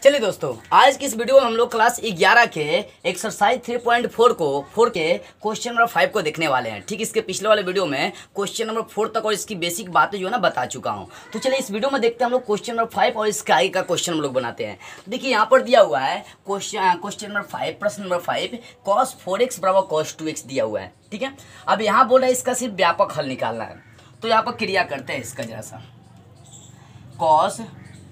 चलिए दोस्तों, आज की इस वीडियो में हम लोग क्लास 11 के एक्सरसाइज 3.4 के क्वेश्चन नंबर 5 को देखने वाले हैं। ठीक, इसके पिछले वाले वीडियो में क्वेश्चन नंबर 4 तक और इसकी बेसिक बातें जो है ना बता चुका हूं। तो चलिए इस वीडियो में देखते हैं हम लोग क्वेश्चन नंबर 5 और इसके आगे का क्वेश्चन हम लोग बनाते हैं। देखिए यहाँ पर दिया हुआ है क्वेश्चन नंबर 5, प्रश्न नंबर 5, cos 4x बराबर cos 2x दिया हुआ है। ठीक है, अब यहाँ बोल रहा है इसका सिर्फ व्यापक हल निकालना है। तो यहाँ पर क्रिया करते हैं इसका जरा सा। cos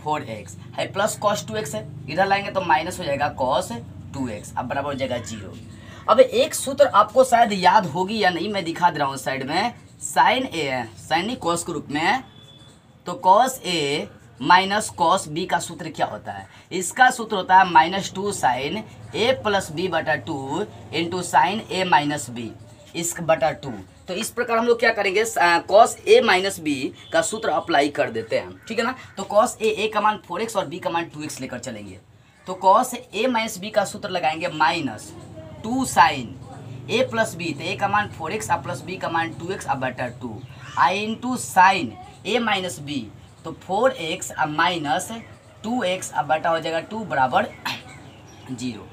4x है प्लस cos 2x है, इधर लाएंगे तो माइनस हो जाएगा cos 2x, अब बराबर हो जाएगा 0। अब एक सूत्र आपको शायद याद होगी या नहीं, मैं दिखा दे रहा हूँ साइड में। साइन ए साइन कॉस के रूप में, तो cos a minus cos b का सूत्र क्या होता है? इसका सूत्र होता है -2 साइन a प्लस बी बटा 2 into sine a minus B इस बटा 2। तो इस प्रकार हम लोग क्या करेंगे, cos a माइनस बी का सूत्र अप्लाई कर देते हैं। ठीक है ना, तो cos a का मान 4x और b का मान 2x लेकर चलेंगे। तो cos a माइनस बी का सूत्र लगाएंगे -2 साइन a प्लस बी, तो a का मान 4x और प्लस b का मान 2x अब बटा 2 आई into sine a minus B, तो 4x अब माइनस 2x अब बटा हो जाएगा 2 बराबर 0।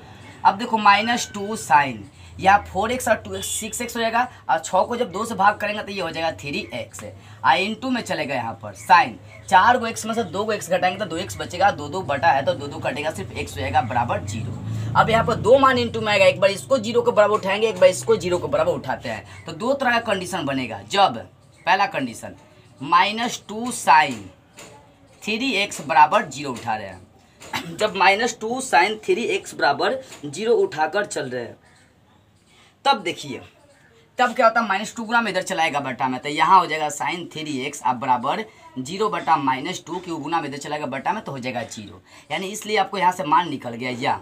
अब देखो -2 साइन, यहाँ 4x और 2x 6x हो जाएगा, और 6 को जब 2 से भाग करेंगे तो ये हो जाएगा 3x। आई इंटू में चलेगा यहाँ पर साइन, 4 को x में से 2 को x घटाएंगे तो 2x बचेगा, 2 बटा है तो 2 कटेगा, सिर्फ x हो जाएगा बराबर 0। अब यहाँ पर दो मान इंटू में आएगा, एक बार इसको 0 के बराबर उठाएंगे, एक बार इसको 0 के बराबर उठाते हैं। तो दो तरह का कंडीशन बनेगा। जब पहला कंडीशन -2 साइन 3x बराबर 0 उठा रहे हैं, जब -2 साइन 3x बराबर 0 उठाकर चल रहे हैं, तब देखिए तब क्या होता है, -2 गुना में इधर चलाएगा बटा में, तो यहाँ हो जाएगा साइन 3x अब बराबर 0 बटा -2 की गुना में इधर चलाएगा बटा में, तो हो जाएगा 0। यानी इसलिए आपको यहाँ से मान निकल गया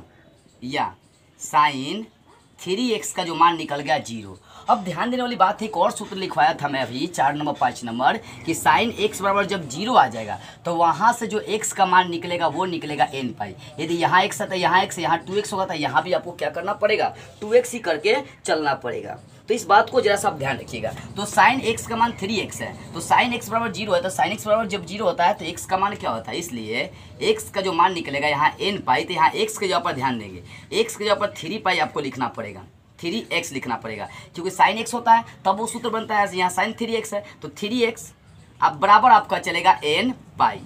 या साइन 3x का जो मान निकल गया 0। अब ध्यान देने वाली बात है, एक और सूत्र लिखवाया था मैं अभी 4 नंबर 5 नंबर कि साइन x बराबर जब 0 आ जाएगा तो वहाँ से जो x का मान निकलेगा वो निकलेगा n पाई। यदि यहाँ x है तो यहाँ x, यहाँ 2x होगा तो यहाँ भी आपको क्या करना पड़ेगा, 2x ही करके चलना पड़ेगा। तो इस बात को जरा सा आप ध्यान रखिएगा। तो साइन x का मान 3x है, तो साइन x बराबर 0 है, तो साइन x बराबर जब 0 होता है तो x का मान क्या होता है, इसलिए x का जो मान निकलेगा यहाँ n पाई, तो यहाँ x के जगह पर ध्यान देंगे, x के जगह पर 3 पाई आपको लिखना पड़ेगा, 3x लिखना पड़ेगा, क्योंकि साइन x होता है तब वो सूत्र बनता है। यहाँ साइन 3x है तो 3x अब बराबर आपका चलेगा n पाई।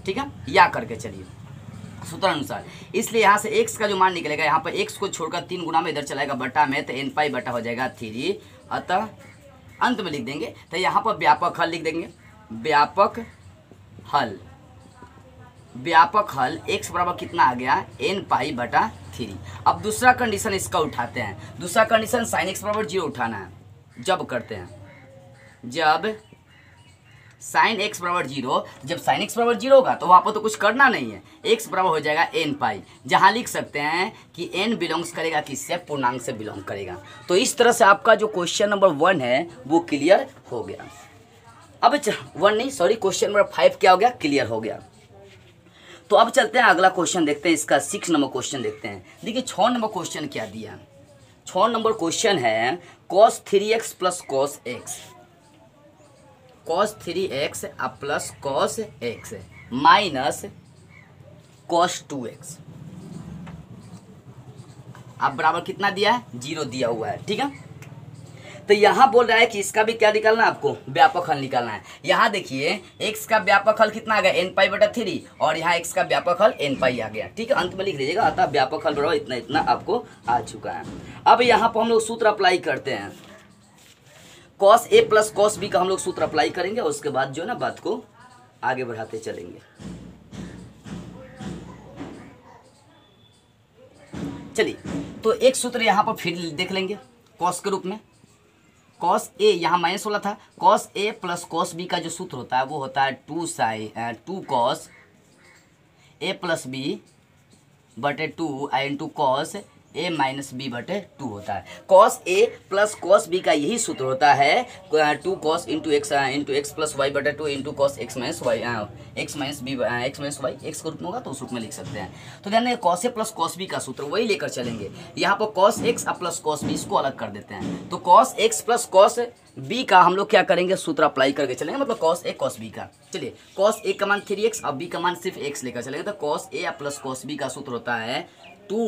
ठीक है, या करके चलिए सूत्र अनुसार। इसलिए यहाँ से x का जो मान निकलेगा, यहाँ पर x को छोड़कर 3 गुना में इधर चलाएगा बटा में, तो n पाई बटा हो जाएगा 3। अतः अंत में लिख देंगे, तो यहाँ पर व्यापक हल लिख देंगे। व्यापक हल x बराबर कितना आ गया, n पाई बटा 3। अब दूसरा कंडीशन इसका उठाते हैं। दूसरा कंडीशन साइन x बराबर 0 उठाना है। जब करते हैं, जब साइन x बराबर 0, जब साइन x बराबर 0 होगा तो वहाँ पर तो कुछ करना नहीं है, x बराबर हो जाएगा n पाई, जहाँ लिख सकते हैं कि n बिलोंग्स करेगा किससे, पूर्णांक से बिलोंग करेगा। तो इस तरह से आपका जो क्वेश्चन नंबर 1 है वो क्लियर हो गया। अब 1 नहीं सॉरी, क्वेश्चन नंबर 5 क्या हो गया, क्लियर हो गया। तो अब चलते हैं अगला क्वेश्चन देखते हैं, इसका 6 नंबर क्वेश्चन देखते हैं। देखिए 6 नंबर क्वेश्चन क्या दिया। 6 नंबर क्वेश्चन है cos 3x plus cos x, cos 3x plus cos x minus cos 2x अब बराबर कितना दिया है, 0 दिया हुआ है। ठीक है, तो यहाँ बोल रहा है कि इसका भी क्या निकालना है, आपको व्यापक हल निकालना है। यहाँ देखिए x का व्यापक हल कितना आ गया, n पाई बटा 3, और यहाँ x का व्यापक हल n पाई आ गया। ठीक है, अंत में लिख लीजिएगा, अतः व्यापक हल बराबर इतना इतना आपको आ चुका है। अब यहाँ पर हम लोग सूत्र अप्लाई करते हैं, cos a plus cos b का हम लोग सूत्र अप्लाई करेंगे, और उसके बाद जो है ना बात को आगे बढ़ाते चलेंगे। चलिए, तो एक सूत्र यहाँ पर फिर देख लेंगे cos के रूप में। cos a यहाँ माइनस वाला था, cos a plus cos b का जो सूत्र होता है वो होता है 2 cos a प्लस b बटे 2 आई into cos A minus B बटे 2 होता है। Cos A plus cos B का यही सूत्र होता है 2 cos into X plus Y बटे 2 into cos X minus Y X minus B X minus Y X के रूप में होगा तो उस रूप में लिख सकते हैं। तो ध्यान दें cos A plus cos B का सूत्र वही लेकर चलेंगे। यहाँ पर cos X plus cos B इसको अलग कर देते हैं। तो cos X plus cos B का हम लोग क्या करेंगे सूत्र अप्लाई करके चलेंगे, मतलब कॉस ए कॉस बी का। चलिए कॉस ए का मान 3x और बी का मान सिर्फ x लेकर चलेंगे। तो cos A plus cos B का सूत्र होता है 2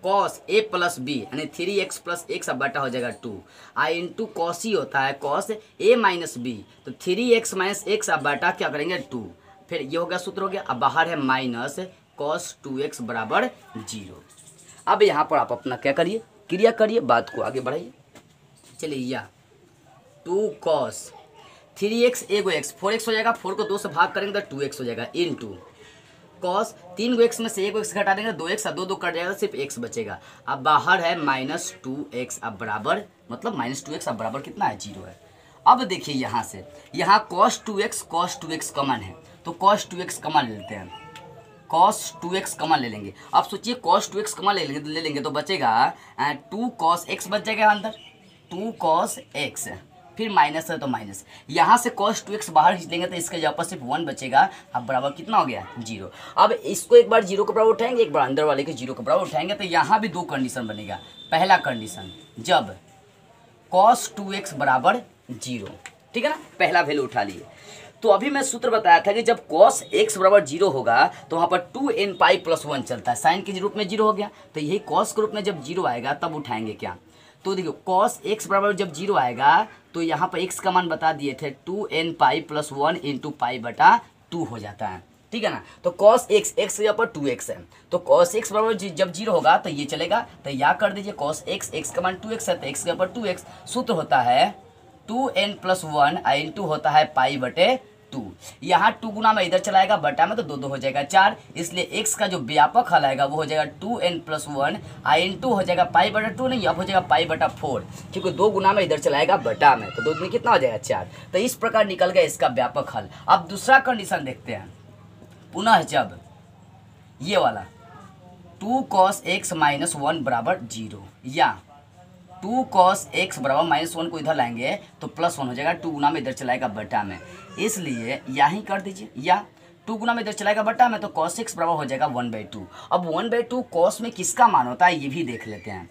कॉस ए प्लस बी यानी 3x प्लस एक्स अब बटा हो जाएगा 2 आई इंटू कॉस ही होता है कॉस ए माइनस बी। तो 3x माइनस एक्स अब बटा क्या करेंगे 2, फिर ये हो गया सूत्र हो गया। अब बाहर है माइनस कॉस 2x बराबर 0। अब यहाँ पर आप अपना क्या करिए क्रिया करिए, बात को आगे बढ़ाइए। चलिए या 2 कॉस 3x एगो x 4x हो जाएगा, 4 को 2 से भाग करेंगे तो 2x हो जाएगा इंटू कॉस 3 गो x में से 1 x घटा देंगे 2x और 2 कट जाएगा सिर्फ x बचेगा। अब बाहर है माइनस 2x अब बराबर मतलब माइनस 2x अब बराबर कितना है 0 है। अब देखिए यहाँ से यहाँ cos 2x कॉमन है तो cos 2x कॉमन ले लेते हैं, cos 2x कॉमन ले लेंगे। अब सोचिए cos 2x कॉमन ले लेंगे तो बचेगा 2 cos x बच जाएगा अंदर 2 cos x, फिर माइनस है तो माइनस, यहाँ से cos 2x बाहर खींच लेंगे तो इसके जगह पर सिर्फ 1 बचेगा। अब बराबर कितना हो गया 0। अब इसको एक बार 0 के बराबर उठाएंगे एक बार अंदर वाले के 0 के बराबर उठाएंगे तो यहाँ भी 2 कंडीशन बनेगा। पहला कंडीशन जब cos 2x बराबर 0, ठीक है ना, पहला वैल्यू उठा लिए। तो अभी मैं सूत्र बताया था कि जब cos x बराबर 0 होगा तो वहाँ पर 2n पाई प्लस 1 चलता है, साइन के रूप में 0 हो गया तो यही cos के रूप में जब 0 आएगा तब उठाएंगे क्या। तो देखिए cos x बराबर जब 0 आएगा तो यहाँ पर x का मान बता दिए थे 2n पाई प्लस 1 इंटू पाई बटा 2 हो जाता है, ठीक है ना। तो cos x x के यहाँ पर 2x है तो cos x बराबर जब 0 होगा तो ये चलेगा तो या कर दीजिए cos x x का मान 2x है तो x के यहाँ पर 2x, सूत्र होता है 2n प्लस 1 इंटू होता है पाई बटे 2। यहाँ 2 गुना में इधर चलाएगा बटा में तो 2 हो जाएगा 4, इसलिए x का जो व्यापक हल आएगा वो हो जाएगा 2n प्लस 1 इंटू हो जाएगा पाई बटा 2 नहीं अब हो जाएगा पाई बटा 4, क्योंकि 2 गुना में इधर चलाएगा बटा में तो 2 में कितना हो जाएगा 4। तो इस प्रकार निकल गया इसका व्यापक हल। अब दूसरा कंडीशन देखते हैं, पुनः जब ये वाला 2 cos x माइनस 1 बराबर 0 या 2 cos x बराबर माइनस 1 को इधर लाएंगे तो प्लस 1 हो जाएगा, 2 गुना में इधर चलाएगा बटा में, इसलिए यहीं कर दीजिए या 2 गुना में इधर चलाएगा बटा में तो cos x बराबर हो जाएगा 1/2। अब 1/2 cos में किसका मान होता है ये भी देख लेते हैं।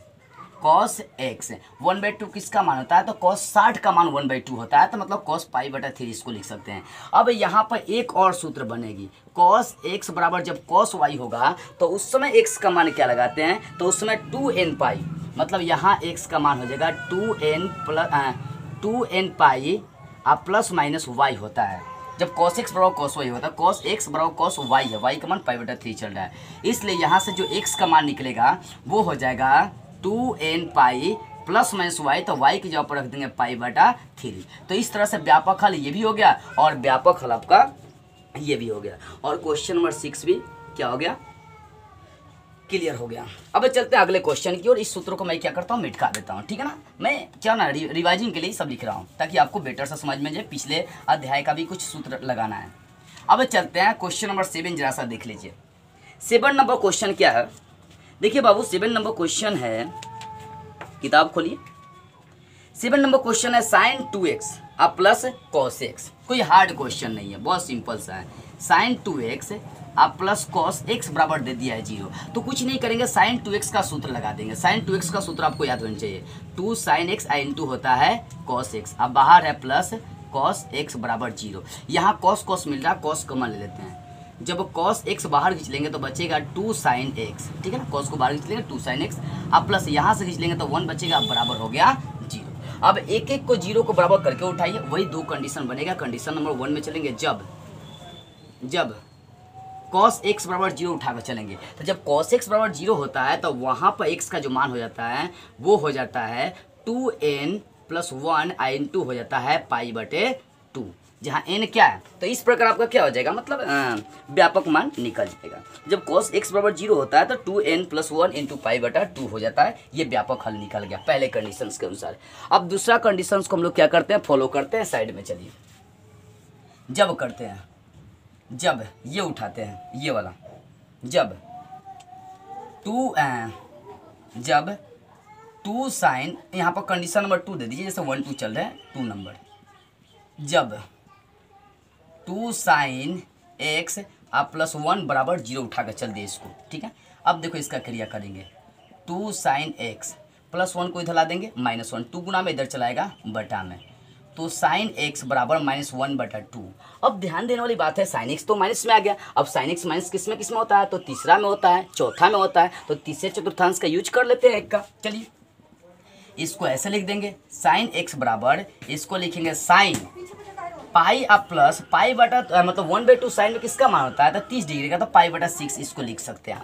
cos x 1/2 किसका मान होता है तो cos 60 का मान 1/2 होता है तो मतलब cos पाई बटा 3 इसको लिख सकते हैं। अब यहाँ पर एक और सूत्र बनेगी, cos x बराबर जब cos y होगा तो उस समय x का मान क्या लगाते हैं तो उस समय 2n पाई, मतलब यहाँ x का मान हो जाएगा 2n pi plus minus y होता है। जब cos x बराबर cos y होता है cos x बराबर cos y है, y का मान पाई बटा 3 चल रहा है, इसलिए यहाँ से जो x का मान निकलेगा वो हो जाएगा 2n pi plus minus y, तो y की जगह पर रख देंगे पाई बटा 3। तो इस तरह से व्यापक हल ये भी हो गया और व्यापक हल आपका ये भी हो गया और क्वेश्चन नंबर 6 भी क्या हो गया क्लियर हो गया। अब चलते हैं अगले क्वेश्चन की और इस सूत्रों को मैं क्या करता हूँ मिटा देता हूँ, ठीक है ना। मैं क्या ना रिवाइजिंग के लिए सब लिख रहा हूँ ताकि आपको बेटर से समझ में जाए, पिछले अध्याय का भी कुछ सूत्र लगाना है। अब चलते हैं क्वेश्चन नंबर 7 जरा सा देख लीजिए। 7 नंबर क्वेश्चन क्या है देखिए बाबू, 7 नंबर क्वेश्चन है, किताब खोलिए। 7 नंबर क्वेश्चन है sine 2x plus cos x। कोई हार्ड क्वेश्चन नहीं है, बहुत सिंपल सा है। Sine 2x plus cos x बराबर दे दिया है 0, तो कुछ नहीं करेंगे साइन 2x का सूत्र लगा देंगे। साइन 2x का सूत्र आपको याद होना चाहिए 2 sin x इंटू होता है cos x, अब बाहर है प्लस cos x बराबर 0। यहाँ cos मिल रहा है, cos कॉमन ले लेते हैं। जब cos x बाहर खींच लेंगे तो बचेगा 2 sin x, ठीक है ना, cos को बाहर खींच लेंगे 2 sin x, अब प्लस यहाँ से खींच लेंगे तो 1 बचेगा, बराबर हो गया 0। अब एक एक को 0 को बराबर करके उठाइए, वही 2 कंडीशन बनेगा। कंडीशन नंबर 1 में चलेंगे जब cos x बराबर 0 उठाकर चलेंगे, तो जब cos x बराबर 0 होता है तो वहाँ पर x का जो मान हो जाता है वो हो जाता है 2n प्लस 1 इंटू हो जाता है पाई बटे 2, जहाँ n क्या है तो इस प्रकार आपका क्या हो जाएगा मतलब व्यापक मान निकल जाएगा। जब cos x बराबर 0 होता है तो 2n प्लस 1 इंटू पाई बटा 2 हो जाता है, ये व्यापक हल निकल गया पहले कंडीशंस के अनुसार। अब दूसरा कंडीशंस को हम लोग क्या करते हैं फॉलो करते हैं, साइड में चलिए। जब करते हैं जब ये उठाते हैं ये वाला, जब जब 2 साइन, यहाँ पर कंडीशन नंबर 2 दे दीजिए, जैसे 1 2 चल रहा है 2 नंबर, जब 2 साइन x आप +1 बराबर 0 उठा कर चल दिए इसको, ठीक है। अब देखो इसका क्रिया करेंगे, 2 साइन x +1 को इधर ला देंगे -1, 2 गुना में इधर चलाएगा बटा में, तो साइन x बराबर -1/2। अब ध्यान देने वाली बात है, साइन x तो माइनस में आ गया, अब साइन x माइनस किस में होता है, तो तीसरा में होता है, चौथा में होता है, तो तीसरे चतुर्थांश का यूज कर लेते हैं एक का। चलिए इसको ऐसे लिख देंगे, साइन x बराबर, इसको लिखेंगे साइन पाई अब प्लस पाई बटा मतलब 1/2 साइन में किसका मान होता है, तो 30 डिग्री का, तो पाई/6 इसको लिख सकते हैं।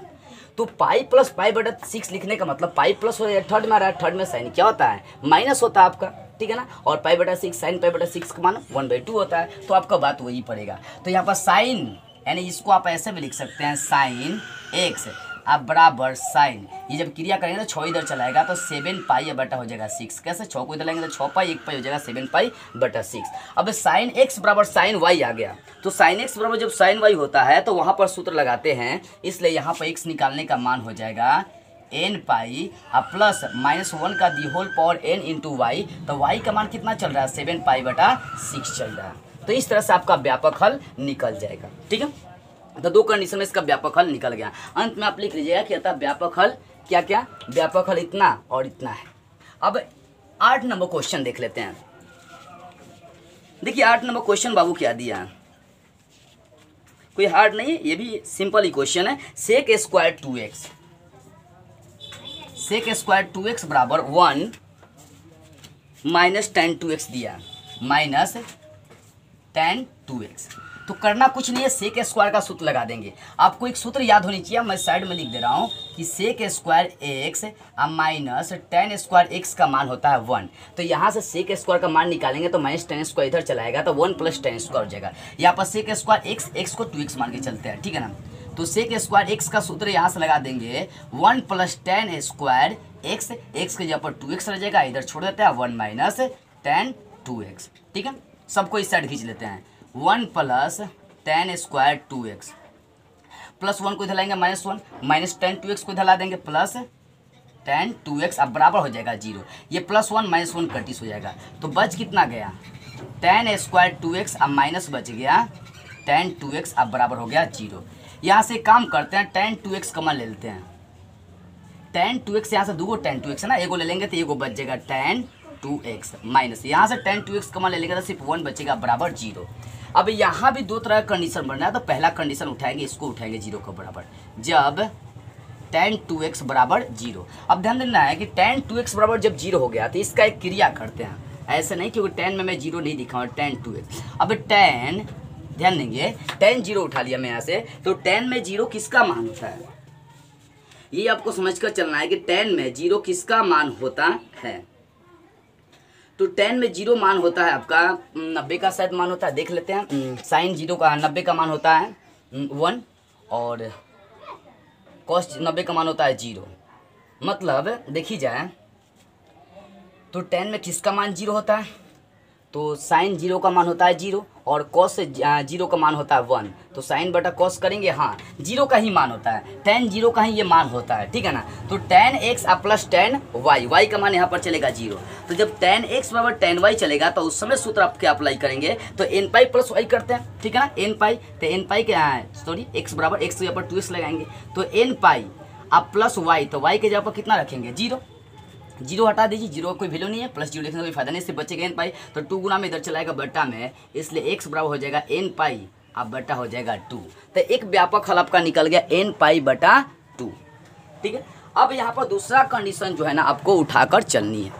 तो पाई प्लस पाई/6 लिखने का मतलब पाई प्लस हो जाएगा, थर्ड में आ रहा है, थर्ड में साइन क्या होता है, माइनस होता है आपका, ठीक है ना, और पाई/6 साइन पाई/6 का मान 1/2 होता है, तो आपका बात वही पड़ेगा। तो यहाँ पर साइन, यानी इसको आप ऐसे भी लिख सकते हैं, साइन x आप बराबर साइन, ये जब क्रिया करेंगे तो 6 इधर चलाएगा, तो 7 पाई बटा हो जाएगा 6, कैसे 6 को इधर लेंगे तो 6 पाई 1 पाई हो जाएगा 7 पाई बटा 6। अब साइन x बराबर साइन y आ गया, तो साइन x बराबर जब साइन y होता है तो वहाँ पर सूत्र लगाते हैं, इसलिए यहाँ पर x निकालने का मान हो जाएगा n पाई प्लस -1 का the whole power n into Y, तो y का मान कितना चल रहा है, 7 पाई बटा 6 चल रहा है। तो इस तरह से आपका व्यापक हल निकल जाएगा, ठीक है। तो 2 कंडीशन में इसका व्यापक हल निकल गया। अंत में आप लिख लीजिएगा कि अतः व्यापक हल क्या क्या, व्यापक हल इतना और इतना है। अब 8 नंबर क्वेश्चन देख लेते हैं। देखिए 8 नंबर क्वेश्चन बाबू क्या दिया है, कोई हार्ड नहीं है, ये भी सिंपल ही क्वेश्चन है। Sec square 2x, sec square 2x बराबर 1 माइनस tan 2x दिया, माइनस tan 2x। तो करना कुछ नहीं है, सेक स्क्वायर का सूत्र लगा देंगे। आपको एक सूत्र याद होनी चाहिए, मैं साइड में लिख दे रहा हूँ कि sec square x minus tan square x का मान होता है 1। तो यहाँ से सेक स्क्वायर का मान निकालेंगे तो माइनस tan स्क्वायर इधर चलाएगा, तो 1 प्लस tan स्क्वायर हो जाएगा। यहाँ पर सेक स्क्वायर x को 2x मान के चलते हैं, ठीक है ना। तो सेक स्क्वायर x का सूत्र यहाँ से लगा देंगे 1 plus tan square x, x के जगह पर 2x रह जाएगा, इधर छोड़ देते हैं 1 माइनस tan 2x, ठीक है। सबको इस साइड खींच लेते हैं, 1 plus tan square 2x plus 1 को इधर लाएंगे -1 माइनस tan 2x को इधर ला देंगे प्लस tan 2x, अब बराबर हो जाएगा 0। ये +1 -1 कटिस हो जाएगा, तो बच कितना गया, tan स्क्वायर 2x अब माइनस बच गया tan 2x, अब बराबर हो गया 0। यहाँ से काम करते हैं, tan 2x कॉमन ले लेते हैं, tan 2x यहाँ से 2 tan 2x है ना, एगो ले लेंगे तो एगो बच जाएगा tan 2x माइनस, यहाँ से tan 2x कॉमन ले लेंगे तो सिर्फ 1 बचेगा बराबर 0। अब यहाँ भी 2 तरह का कंडीशन बनना है, तो पहला कंडीशन उठाएंगे, इसको उठाएंगे 0 के बराबर, जब tan 2x बराबर 0। अब ध्यान देना है कि tan 2x बराबर जब 0 हो गया तो इसका एक क्रिया करते हैं, ऐसे नहीं क्योंकि tan में मैं 0 नहीं दिखा हूँ, tan 2x। अब tan, ध्यान देंगे, tan 0 उठा लिया मैं यहाँ से, तो tan में 0 किसका मान होता है, ये आपको समझकर चलना है कि tan में 0 किसका मान होता है। तो tan में 0 मान होता है आपका 90 का शायद मान होता है, देख लेते हैं। साइन 0 का 90 का मान होता है 1 और cos 90 का मान होता है 0। मतलब देखी जाए तो tan में किसका मान 0 होता है, तो साइन 0 का मान होता है 0 और cos 0 का मान होता है 1, तो साइन बटा cos करेंगे, हाँ 0 का ही मान होता है, tan 0 का ही ये मान होता है, ठीक है ना। तो tan x plus tan y, y का मान यहाँ पर चलेगा 0। तो जब tan x बराबर tan y चलेगा तो उस समय सूत्र आप क्या अप्लाई करेंगे, तो n पाई प्लस y करते हैं, ठीक है ना, n पाई, तो n पाई क्या है, सॉरी x बराबर x के यहाँ पर 2x लगाएंगे, तो n पाई अब प्लस y, तो y के जगह पर कितना रखेंगे 0, 0 हटा दीजिए, 0 कोई वैल्यू नहीं है, प्लस 0 लिखने का कोई फायदा नहीं, इससे बचेगा n पाई, तो 2 गुना में इधर चलाएगा बट्टा में, इसलिए x बराबर हो जाएगा n पाई अब बट्टा हो जाएगा 2। तो एक व्यापक हल आपका निकल गया n पाई बटा 2, ठीक है। अब यहाँ पर दूसरा कंडीशन जो है ना आपको उठाकर चलनी है,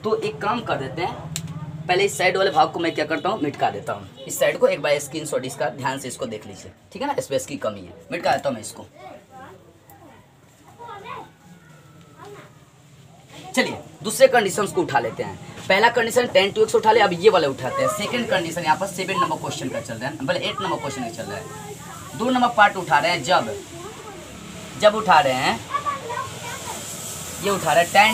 तो एक काम कर देते हैं, पहले इस साइड वाले भाग को मैं क्या करता हूँ, मिटका देता हूँ। इस साइड को एक बार स्क्रीनशॉट इसका ध्यान से इसको देख लीजिए, ठीक है ना, स्पेस की कमी है, मिटका देता हूँ मैं इसको। चलिए दूसरे कंडीशंस को उठा लेते हैं। पहला कंडीशन tan 2x उठा ले, अब ये वाला उठाते हैं। सेकंड कंडीशन यहाँ पर 7 नंबर क्वेश्चन का चल रहा है, मतलब 8 नंबर क्वेश्चन का चल रहा है। 2 नंबर पार्ट उठा रहे हैं, जब उठा रहे हैं, ये उठा रहे हैं tan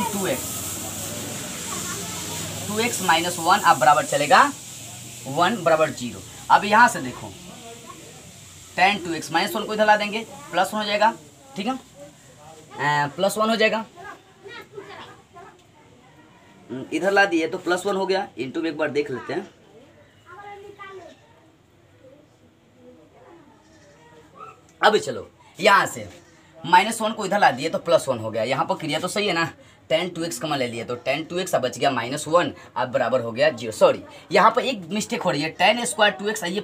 2x माइनस 1 अब बराबर चलेगा 1 बराबर 0। अब यहाँ से देखो tan 2x माइनस 1 को इधर ला देंगे, प्लस 1 हो जाएगा, ठीक है, प्लस 1 हो जाएगा, इधर ला दिए तो +1 हो गया, इंटू में एक बार देख लेते हैं। अब चलो यहाँ से -1 को इधर ला दिए तो +1 हो गया। यहाँ पर क्रिया तो सही है ना, tan 2x कमा ले लिए तो tan 2x अब बच गया -1, अब बराबर हो गया 0। सॉरी यहाँ पर एक मिस्टेक हो रही है, tan स्क्वायर 2x ये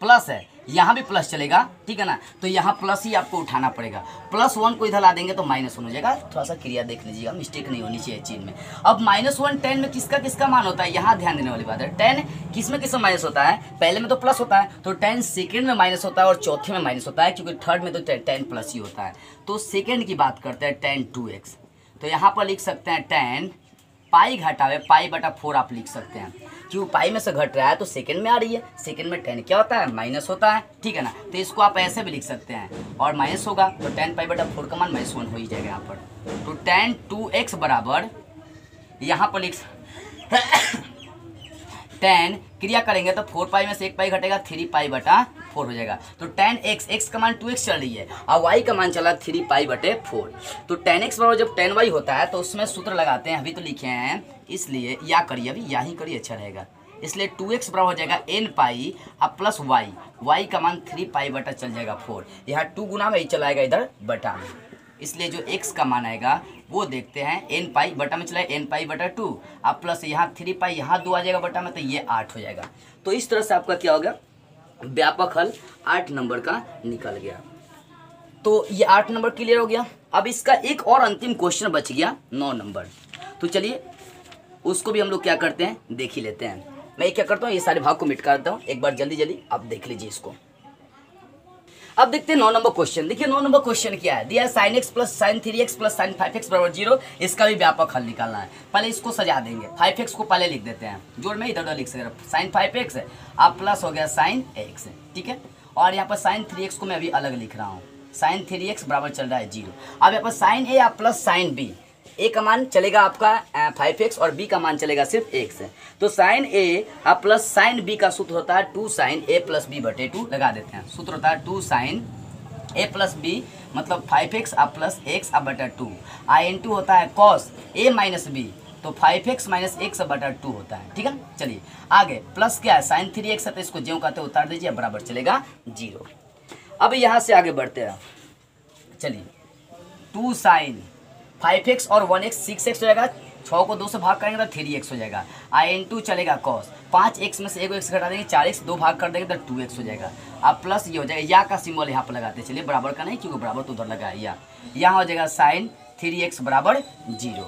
प्लस है, यहाँ भी प्लस चलेगा, ठीक है ना, तो यहाँ प्लस ही आपको उठाना पड़ेगा। +1 को इधर ला देंगे तो -1 हो जाएगा। थोड़ा सा क्रिया देख लीजिएगा, मिस्टेक नहीं होनी चाहिए चीज में। अब -1 tan में किसका मान होता है, यहाँ ध्यान देने वाली बात है। tan किस में माइनस होता है, पहले में तो प्लस होता है, तो tan सेकेंड में माइनस होता है और चौथे में माइनस होता है, क्योंकि थर्ड में तो tan प्लस ही होता है। तो सेकेंड की बात करते हैं tan 2x, तो यहाँ पर लिख सकते हैं tan पाई घटावे पाई/4 आप लिख सकते हैं, क्यों पाई में से घट रहा है तो सेकंड में आ रही है, सेकंड में tan क्या होता है, माइनस होता है, ठीक है ना, तो इसको आप ऐसे भी लिख सकते हैं और माइनस होगा तो tan पाई/4 का मान -1 हो ही जाएगा यहाँ पर। तो tan 2x बराबर यहाँ पर लिख tan क्रिया करेंगे तो 4 पाई में से 1 पाई घटेगा, 3 पाई/4 हो जाएगा। तो tan x का मान 2x चल रही है और y का मान चला 3 पाई/4। तो tan x बराबर जब tan y होता है तो उसमें सूत्र लगाते हैं, अभी तो लिखे हैं, इसलिए या करिए, अभी या ही करिए अच्छा रहेगा। इसलिए 2x बराबर हो जाएगा n पाई अब प्लस y का मान 3 पाई/4 चल जाएगा 4। यहाँ 2 गुना में ही चलाएगा इधर बटा में, इसलिए जो x का मान आएगा वो देखते हैं, n पाई बटा में चला n पाई/2 अब प्लस यहाँ 3 पाई, यहाँ 2 आ जाएगा बटा में, तो ये 8 हो जाएगा। तो इस तरह से आपका क्या हो गया, व्यापक हल 8 नंबर का निकल गया। तो ये 8 नंबर क्लियर हो गया। अब इसका एक और अंतिम क्वेश्चन बच गया 9 नंबर, तो चलिए उसको भी हम लोग क्या करते हैं देख ही लेते हैं। मैं क्या करता हूँ, ये सारे भाग को मिटा देता हूँ, एक बार जल्दी आप देख लीजिए इसको। अब देखते हैं 9 नंबर क्वेश्चन। देखिए 9 नंबर क्वेश्चन क्या है, दिया है sin x plus sin 3x plus sin 5x बराबर 0। इसका भी व्यापक हल निकालना है। पहले इसको सजा देंगे, 5x को पहले लिख देते हैं, जोड़ में इधर लिख सकते हैं, sin 5x अब प्लस हो गया sin x, ठीक है। और यहाँ पर sin 3x को मैं अभी अलग लिख रहा हूँ, sin 3x बराबर चल रहा है 0। अब यहाँ पर sin a plus sin b, a का मान चलेगा आपका 5x और b का मान चलेगा सिर्फ x। तो sin a plus sin b का सूत्र होता है 2 sin a प्लस b/2, लगा देते हैं। सूत्र होता है 2 sin a प्लस b मतलब 5x प्लस x/2। in2 होता है cos a माइनस b, तो 5x माइनस x/2 होता है, ठीक है। चलिए आगे प्लस क्या है, sin 3x है तो इसको ज्यों कहते उतार दीजिए, बराबर चलेगा 0। अब यहाँ से आगे बढ़ते हैं, चलिए 2 sin 5x और 1x 6x हो जाएगा, 6 को 2 से भाग करेंगे तो 3x हो जाएगा। in2 चलेगा cos 5x में से 1 x घटा देंगे, 4x 2 भाग कर देंगे तो 2x हो जाएगा। अब प्लस ये हो जाएगा, या का सिंबल यहाँ पर लगाते हैं, चलिए बराबर का नहीं क्योंकि बराबर तो उधर लगा है, यहाँ हो जाएगा sin 3x बराबर 0।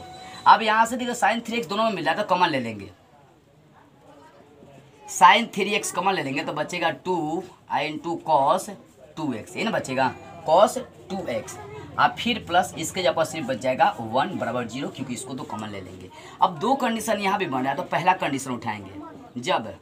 अब यहाँ से देखो sin 3x दोनों में मिल रहा है तो कॉमन ले लेंगे, sin 3x कॉमन ले लेंगे तो बचेगा 2 in2 cos 2x, ये ना बचेगा cos 2x। अब फिर प्लस इसके जगह पर सिर्फ बच जाएगा 1 बराबर 0, क्योंकि इसको तो कॉमन ले लेंगे। अब दो कंडीशन यहाँ भी बन रहा है, तो पहला कंडीशन उठाएंगे जब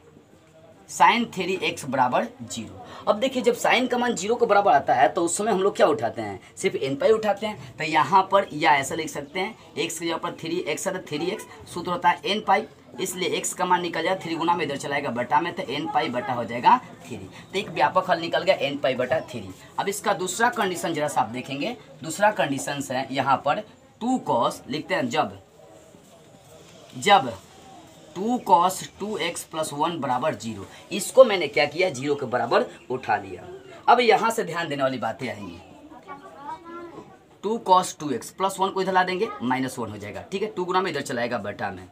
sin 3x बराबर 0। अब देखिए जब sin का मान 0 के बराबर आता है तो उस समय हम लोग क्या उठाते हैं, सिर्फ n पाई उठाते हैं। तो यहाँ पर या ऐसा लिख सकते हैं, x के जगह पर 3x है तो 3x, सूत्र होता है n पाई, इसलिए x का मान निकल जाएगा 3 गुना में इधर चलाएगा बटा में, तो n पाई बटा हो जाएगा 3। तो एक व्यापक हल निकल गया n पाई बटा 3। अब इसका दूसरा कंडीशन जरा सा आप देखेंगे, दूसरा कंडीशन है यहाँ पर 2 cos लिखते हैं, जब 2 cos 2x प्लस 1 बराबर 0, इसको मैंने क्या किया 0 के बराबर उठा लिया। अब यहाँ से ध्यान देने वाली बातें आएंगी, 2 cos 2x प्लस 1 को इधर ला देंगे -1 हो जाएगा, ठीक है। 2 गुना में इधर चलाएगा बटा में,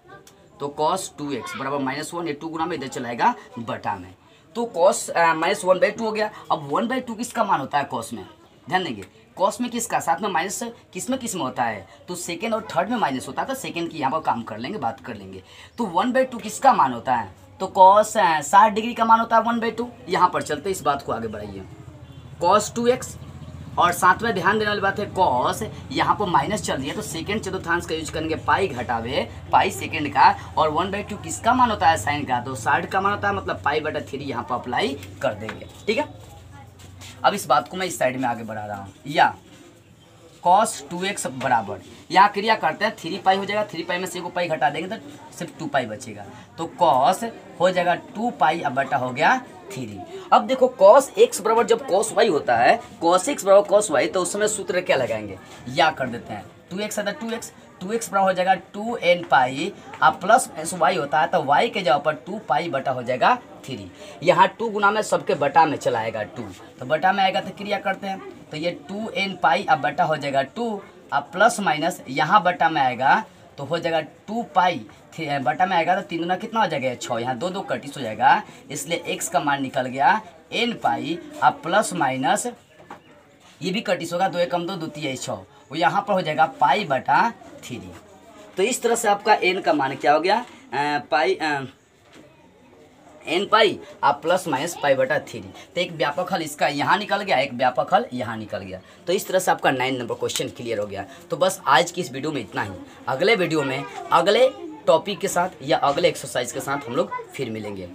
तो cos 2x बराबर -1, ये 2 गुना में इधर चलाएगा बटा में, तो cos -1/2 हो गया। अब 1/2 किसका मान होता है cos में, ध्यान देंगे cos में किसका, साथ में माइनस किस में होता है, तो सेकेंड और थर्ड में माइनस होता है, तो सेकेंड की यहाँ पर काम कर लेंगे, बात कर लेंगे। तो 1/2 किसका मान होता है, तो cos 60 डिग्री का मान होता है 1/2। यहाँ पर चलते इस बात को आगे बढ़ाइए, cos 2x और साथ में ध्यान देने वाली बात है cos यहाँ पर माइनस चल रही है, तो सेकेंड चतुर्थांश का यूज करेंगे, पाई घटावे पाई सेकेंड का, और 1/2 किसका मान होता है साइन का, तो 60 का मान होता है, मतलब पाई/3 यहाँ पर अप्लाई कर देंगे, ठीक है। अब इस बात को मैं इस साइड में आगे बढ़ा रहा हूँ, या cos 2x बराबर यहाँ क्रिया करते हैं 3 पाई हो जाएगा, 3 पाई में से 1 पाई घटा देंगे तो सिर्फ 2 पाई बचेगा, तो cos हो जाएगा 2 पाई अब बटा हो गया 3। अब देखो cos x बराबर जब cos y होता है, cos x बराबर cos y, तो उस समय सूत्र क्या लगाएंगे, या कर देते हैं 2x है तो 2x, 2x बराबर हो जाएगा 2n पाई, अब प्लस माइनस y होता है तो y के जगह पर 2 पाई बटा हो जाएगा 3। यहाँ 2 गुना में सबके बटा में चला आएगा 2, तो बटा में आएगा तो क्रिया करते हैं, तो ये 2n पाई अब बटा हो जाएगा 2, अब प्लस माइनस यहाँ बटा में आएगा तो हो जाएगा 2 पाई, बटा में आएगा तो 3 गुना कितना हो जाएगा 6, यहाँ 2 2 कटिस हो जाएगा, इसलिए x का मान निकल गया n पाई, अब प्लस माइनस ये भी कटिस होगा, 2 एकम 2 द्वितीय 6, वो यहाँ पर हो जाएगा पाई बटा 3। तो इस तरह से आपका n का मान क्या हो गया पाई n पाई आप प्लस माइनस पाई बटा 3। तो एक व्यापक हल इसका यहाँ निकल गया, एक व्यापक हल यहाँ निकल गया। तो इस तरह से आपका 9 नंबर क्वेश्चन क्लियर हो गया। तो बस आज की इस वीडियो में इतना ही। अगले वीडियो में अगले टॉपिक के साथ या अगले एक्सरसाइज के साथ हम लोग फिर मिलेंगे।